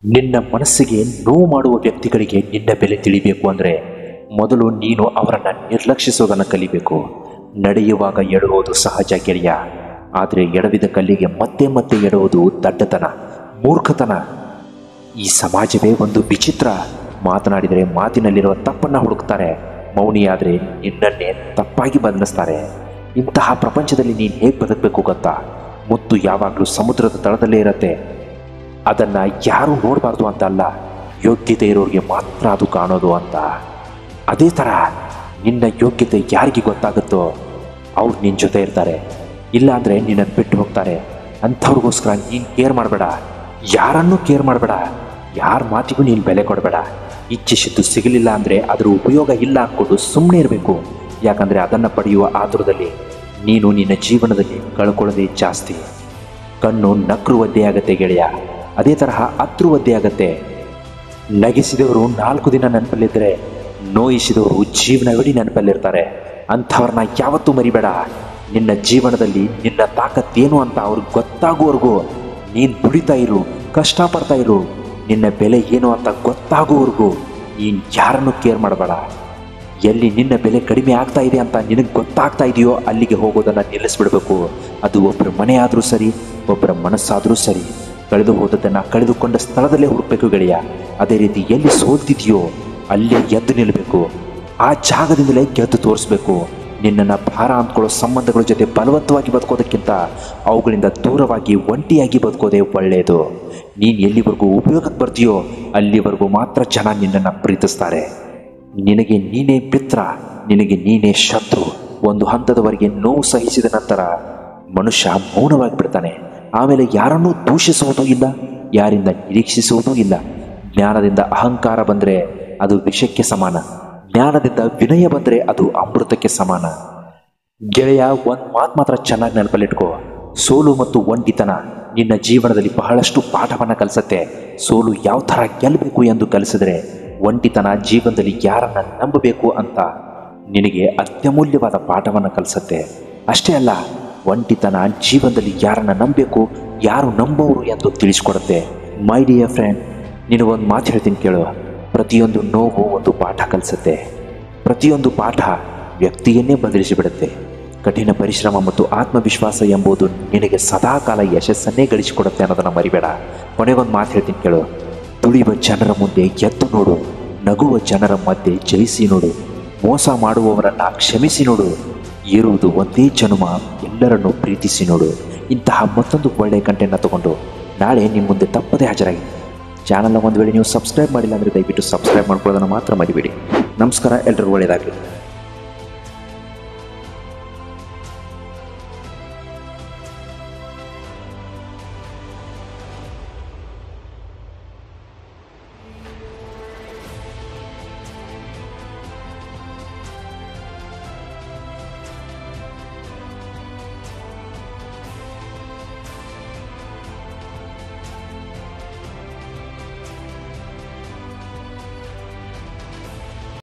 ನಿನ್ನ ಮನಸ್ಸಿಗೆ ನೋವು ಮಾಡುವ ವ್ಯಕ್ತಿಗಳಿಗೆ ನಿನ್ನ ಬೆಲೆ ತಿಳಿಬೇಕು ಅಂದರೆ ಮೊದಲು ನೀನು ಅವರನ್ನು ನಿರ್ಲಕ್ಷಿಸೋದನ್ನು ಕಲಿಬೇಕು. ನಡೆಯುವಾಗ ಎಡುವುದು ಸಹಜ ಗೆಳೆಯ, ಆದರೆ ಎಡವಿದ ಕಲ್ಲಿಗೆ ಮತ್ತೆ ಮತ್ತೆ ಎಡುವುದು ದಡ್ಡತನ, ಮೂರ್ಖತನ. ಈ ಸಮಾಜವೇ ಒಂದು ವಿಚಿತ್ರ. ಮಾತನಾಡಿದರೆ ಮಾತಿನಲ್ಲಿರುವ ತಪ್ಪನ್ನು ಹುಡುಕ್ತಾರೆ, ಮೌನಿಯಾದರೆ ನಿನ್ನನ್ನೇ ತಪ್ಪಾಗಿ ಬದಲಿಸ್ತಾರೆ. ಇಂತಹ ಪ್ರಪಂಚದಲ್ಲಿ ನೀನು ಹೇಗೆ ಬದುಕಬೇಕು ಗೊತ್ತಾ? ಮುತ್ತು ಯಾವಾಗಲೂ ಸಮುದ್ರದ ತಳದಲ್ಲೇ ಇರುತ್ತೆ. ಅದನ್ನು ಯಾರೂ ನೋಡಬಾರ್ದು ಅಂತ ಅಲ್ಲ, ಯೋಗ್ಯತೆ ಇರೋರಿಗೆ ಮಾತ್ರ ಅದು ಕಾಣೋದು ಅಂತ. ಅದೇ ಥರ ನಿನ್ನ ಯೋಗ್ಯತೆ ಯಾರಿಗೆ ಗೊತ್ತಾಗುತ್ತೋ ಅವ್ರು ನಿನ್ನ ಜೊತೆ ಇರ್ತಾರೆ, ಇಲ್ಲಾಂದರೆ ನಿನ್ನನ್ನು ಬಿಟ್ಟು ಹೋಗ್ತಾರೆ. ಅಂಥವ್ರಿಗೋಸ್ಕರ ನೀನು ಕೇರ್ ಮಾಡಬೇಡ, ಯಾರನ್ನೂ ಕೇರ್ ಮಾಡಬೇಡ, ಯಾರ ಮಾತಿಗೂ ನೀನು ಬೆಲೆ ಕೊಡಬೇಡ. ಇಚ್ಛಿಸಿದ್ದು ಸಿಗಲಿಲ್ಲ ಅಂದರೆ ಅದರ ಉಪಯೋಗ ಇಲ್ಲ ಅಂದ್ಕೊಂಡು ಸುಮ್ಮನೆ ಇರಬೇಕು. ಯಾಕಂದರೆ ಅದನ್ನು ಪಡೆಯುವ ಆತುರದಲ್ಲಿ ನೀನು ನಿನ್ನ ಜೀವನದಲ್ಲಿ ಕಳ್ಕೊಳ್ಳೋದೇ ಜಾಸ್ತಿ. ಕಣ್ಣು ನಕ್ರು ಒದ್ದೆ ಆಗತ್ತೆ ಗೆಳೆಯ, ಅದೇ ತರಹ ಅತ್ರು ಒದ್ದೆ ಆಗತ್ತೆ. ನಗಿಸಿದವರು 4 ದಿನ ನೆನಪಲ್ಲಿದ್ದರೆ ನೋಯಿಸಿದವರು ಜೀವನವಿಡೀ ನೆನಪಲ್ಲಿರ್ತಾರೆ. ಅಂಥವ್ರನ್ನ ಯಾವತ್ತೂ ಮರಿಬೇಡ. ನಿನ್ನ ಜೀವನದಲ್ಲಿ ನಿನ್ನ ತಾಕತ್ತೇನು ಅಂತ ಅವ್ರಿಗೆ ಗೊತ್ತಾಗುವವರೆಗೂ ನೀನು ದುಡಿತಾ ಇರು, ಕಷ್ಟಪಡ್ತಾ ಇರು. ನಿನ್ನ ಬೆಲೆ ಏನು ಅಂತ ಗೊತ್ತಾಗುವವರೆಗೂ ನೀನು ಯಾರನ್ನು ಕೇರ್ ಮಾಡಬೇಡ. ಎಲ್ಲಿ ನಿನ್ನ ಬೆಲೆ ಕಡಿಮೆ ಆಗ್ತಾ ಇದೆ ಅಂತ ನಿನಗೆ ಗೊತ್ತಾಗ್ತಾ ಇದೆಯೋ ಅಲ್ಲಿಗೆ ಹೋಗೋದನ್ನು ನಿಲ್ಲಿಸ್ಬಿಡ್ಬೇಕು. ಅದು ಒಬ್ಬರ ಮನೆ ಆದರೂ ಸರಿ, ಒಬ್ಬರ ಮನಸ್ಸಾದರೂ ಸರಿ. ಕಳೆದು ಹೋದದನ್ನು ಕಳೆದುಕೊಂಡ ಸ್ಥಳದಲ್ಲೇ ಹುಡುಕಬೇಕು ಗೆಳೆಯ. ಅದೇ ರೀತಿ ಎಲ್ಲಿ ಸೋಲ್ತಿದೆಯೋ ಅಲ್ಲೇ ಎದ್ದು ನಿಲ್ಲಬೇಕು. ಆ ಜಾಗದಿಂದಲೇ ಗೆದ್ದು ತೋರಿಸ್ಬೇಕು. ನಿನ್ನನ್ನು ಭಾರ ಅಂದ್ಕೊಳ್ಳೋ ಸಂಬಂಧಗಳ ಜೊತೆ ಬಲವಂತವಾಗಿ ಬದುಕೋದಕ್ಕಿಂತ ಅವುಗಳಿಂದ ದೂರವಾಗಿ ಒಂಟಿಯಾಗಿ ಬದುಕೋದೇ ಒಳ್ಳೆಯದು. ನೀನು ಎಲ್ಲಿವರೆಗೂ ಉಪಯೋಗಕ್ಕೆ ಬರ್ತೀಯೋ ಅಲ್ಲಿವರೆಗೂ ಮಾತ್ರ ಜನ ನಿನ್ನನ್ನು ಪ್ರೀತಿಸ್ತಾರೆ. ನಿನಗೆ ನೀನೇ ಮಿತ್ರ, ನಿನಗೆ ನೀನೇ ಶತ್ರು. ಒಂದು ಹಂತದವರೆಗೆ ನೋವು ಸಹಿಸಿದ ನಂತರ ಮನುಷ್ಯ ಮೌನವಾಗಿ ಬಿಡ್ತಾನೆ. ಆಮೇಲೆ ಯಾರನ್ನೂ ದೂಷಿಸುವುದೂ ಇಲ್ಲ, ಯಾರಿಂದ ನಿರೀಕ್ಷಿಸುವುದೂ ಇಲ್ಲ. ಜ್ಞಾನದಿಂದ ಅಹಂಕಾರ ಬಂದರೆ ಅದು ವಿಷಕ್ಕೆ ಸಮಾನ, ಜ್ಞಾನದಿಂದ ವಿನಯ ಬಂದರೆ ಅದು ಅಮೃತಕ್ಕೆ ಸಮಾನ. ಗೆಳೆಯ, ಒಂದು ಮಾತು ಮಾತ್ರ ಚೆನ್ನಾಗಿ ನೆನಪಲ್ಲಿಟ್ಕೋ. ಸೋಲು ಮತ್ತು ಒಂಟಿತನ ನಿನ್ನ ಜೀವನದಲ್ಲಿ ಬಹಳಷ್ಟು ಪಾಠವನ್ನು ಕಲಿಸುತ್ತೆ. ಸೋಲು ಯಾವ ಥರ ಗೆಲ್ಲಬೇಕು ಎಂದು ಕಲಿಸಿದ್ರೆ, ಒಂಟಿತನ ಜೀವನದಲ್ಲಿ ಯಾರನ್ನು ನಂಬಬೇಕು ಅಂತ ನಿನಗೆ ಅತ್ಯಮೂಲ್ಯವಾದ ಪಾಠವನ್ನು ಕಲಿಸುತ್ತೆ. ಅಷ್ಟೇ ಅಲ್ಲ, ಒಂಟಿತನ ಜೀವನದಲ್ಲಿ ಯಾರನ್ನು ನಂಬಬೇಕು, ಯಾರು ನಂಬೋರು ಎಂದು ತಿಳಿಸ್ಕೊಡುತ್ತೆ. ಮೈ ಡಿಯರ್ ಫ್ರೆಂಡ್, ನಿನಗೊಂದು ಮಾತು ಹೇಳ್ತೀನಿ ಕೇಳು. ಪ್ರತಿಯೊಂದು ನೋವು ಒಂದು ಪಾಠ ಕಲಿಸುತ್ತೆ. ಪ್ರತಿಯೊಂದು ಪಾಠ ವ್ಯಕ್ತಿಯನ್ನೇ ಬದಲಿಸಿಬಿಡುತ್ತೆ. ಕಠಿಣ ಪರಿಶ್ರಮ ಮತ್ತು ಆತ್ಮವಿಶ್ವಾಸ ಎಂಬುದು ನಿನಗೆ ಸದಾಕಾಲ ಯಶಸ್ಸನ್ನೇ ಗಳಿಸಿಕೊಡುತ್ತೆ ಅನ್ನೋದನ್ನು ಮರಿಬೇಡ. ಕೊನೆಗೊಂದು ಮಾತು ಹೇಳ್ತೀನಿ ಕೇಳು. ತುಳಿಯುವ ಜನರ ಮುಂದೆ ಎದ್ದು ನೋಡು, ನಗುವ ಜನರ ಮಧ್ಯೆ ಜಯಿಸಿ ನೋಡು, ಮೋಸ ಮಾಡುವವರನ್ನು ಕ್ಷಮಿಸಿ ನೋಡು. ಇರುವುದು ಒಂದೇ ಜನ್ಮ, ಎಲ್ಲರನ್ನೂ ಪ್ರೀತಿಸಿ ನೋಡು. ಇಂತಹ ಮತ್ತೊಂದು ಒಳ್ಳೆಯ ಕಂಟೆಂಟ್ನ ತಗೊಂಡು ನಾಳೆ ನಿಮ್ಮ ಮುಂದೆ ತಪ್ಪದೇ ಹಾಜರಾಗಿ. ಚಾನಲ್ನ ಒಂದು ವೇಳೆ ನೀವು ಸಬ್ಸ್ಕ್ರೈಬ್ ಮಾಡಿಲ್ಲ ಅಂದರೆ ದಯವಿಟ್ಟು ಸಬ್ಸ್ಕ್ರೈಬ್ ಮಾಡ್ಕೊಳ್ಳೋದನ್ನು ಮಾತ್ರ ಮರಿಬೇಡಿ. ನಮಸ್ಕಾರ, ಎಲ್ಲರೂ ಒಳ್ಳೆಯದಾಗಲಿ.